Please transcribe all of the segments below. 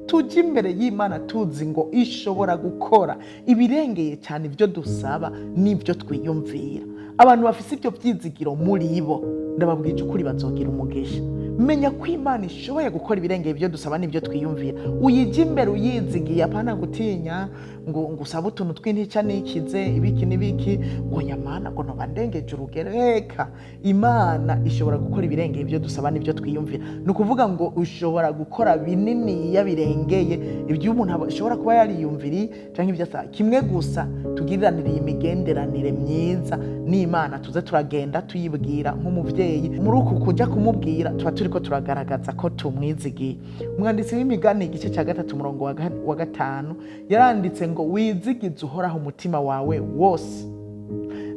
tujye imbere y'Imana tuzi ngo ishobora gukora ibirengeye cyane ibyo dusaba n'ibyo twiyumvira. Abantu bafite ibyo byizigiro muri bo, ndababwije ukuri bazogira umugisha. Menya ko Imana ishoboye gukora ibirengeye ibyo dusaba n'ibyo twiyumvira. Uyijya imbere uyizigiye, apana gutinya ngo usaba utuntu tw'intica nikize ibiki n'ibiki, ngo nyamana ngo noba ndengeje urugero. Reka, Imana ishobora gukora ibirengeye ibyo dusaba n'ibyo twiyumvira. Ni ukuvuga ngo ushobora gukora binini yabirengeye ibyo umuntu ashobora kuba yariyumviriye cyangwa ibyo asaba. Kimwe gusa, tugiriranire imigenderanire myiza n'Imana, tuze turagenda tuyibwira nk'umuvyeyi. Muri uku kujya kumubwira tuba turiko turagaragaza ko tumwizigiye. Umwanditsi w'imigani igice cya 3 umurongo wa 5 yaranditse ngo wizigize uhoraho umutima wawe wose.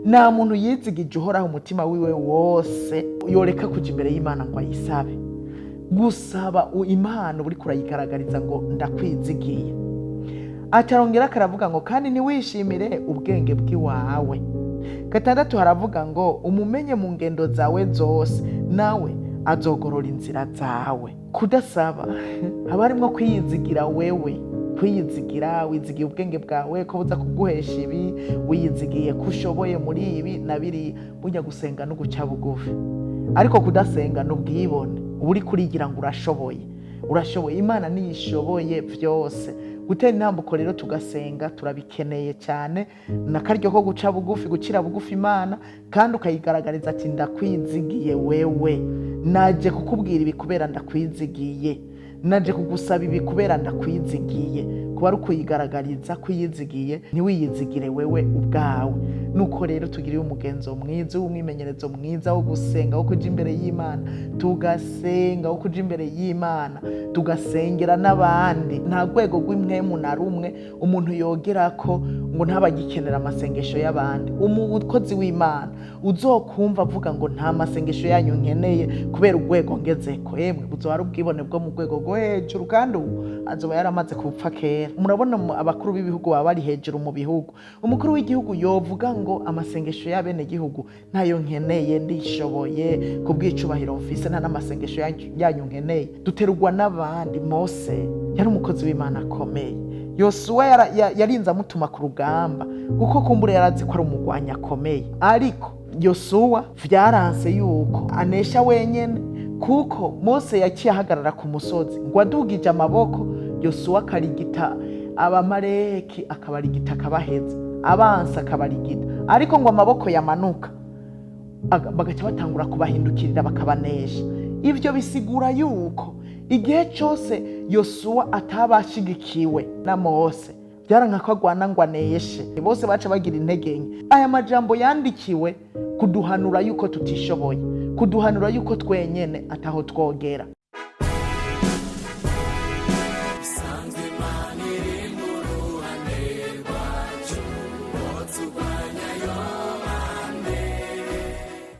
Nta muntu yizigije uhoraho umutima wiwe wose yoreka kuja imbere y'Imana ngo ayisabe. Gusaba Imana uri kurayigaragariza ngo ndakwizigiye. Atarongera karavuga ngo kandi niwishimire ubwenge bw'iwawe. 6 haravuga ngo umumenye mu ngendo zawe zose, nawe azogorora inzira zawe. Kudasaba haba harimo kwiyizigira wewe, kwiyizigira, wizigiye ubwenge bwawe ko buza kuguhesha ibi, wiyizigiye ko ushoboye muri ibi na biri. Burya gusenga no guca bugufi, ariko kudasenga n'ubwibone. Uri kurigira ngo urashoboye. Imana niyishoboye byose. Gutera intambuko rero tugasenga turabikeneye cyane, nakaryo ko guca bugufi, gucira bugufi Imana, kandi ukayigaragariza ati ndakwizigiye wewe. Naje kukubwira ibi kubera ndakwizigiye, naje kugusaba ibi kubera ndakwizigiye. Kuba ari ukuyigaragariza kwiyizigiye, ntiwiyizigire wewe ubwawe. Nuko rero tugiriye umugenzo mwiza w'umwimenyerezo mwiza wo gusenga, wo kuja imbere y'Imana tugasenga, wo kuja imbere y'Imana tugasengera n'abandi. Nta rwego rw'imwemu na rumwe umuntu yogerako ngo ntabagikenera amasengesho y'abandi. Umukozi w'Imana uzokumva avuga ngo nta masengesho yanyu nkeneye kubera urwego ngezeko, yemwe buzoba ari ubwibone bwo mu rwego rwo hejuru, kandi azoba yaramaze kupfa kera. Murabona abakuru b'ibihugu baba bari hejuru mu bihugu. Umukuru w'igihugu yovuga ngo amasengesho y'abene gihugu ntayo nkeneye, ndishoboye kubw'icubahiro mfise, nta n'amasengesho yanyu nkeneye. Duterurwa n'abandi. Mose yari umukozi w'Imana akomeye. Yosuwa yarinze amutuma ku rugamba kuko kumbure yarazi ko ari umugwanyi akomeye, ariko Yosuwa vyaranse yuko anesha wenyene, kuko Mose yaciye ahagarara ku musozi ngo adugije amaboko. Yosuwa akarigita abamareki, akabarigita akabaheza, abansi akabarigita, ariko ngo amaboko yamanuka bagaca batangura kubahindukirira bakabanesha. Ivyo bisigura yuko igihe cyose Yosuwa atabashigikiwe na Mose, byaranka ko agwana ngo aneshe, bose baca bagira intege nke. Aya majambo yandikiwe kuduhanura yuko tutishoboye, kuduhanura yuko twenyene ataho twogera.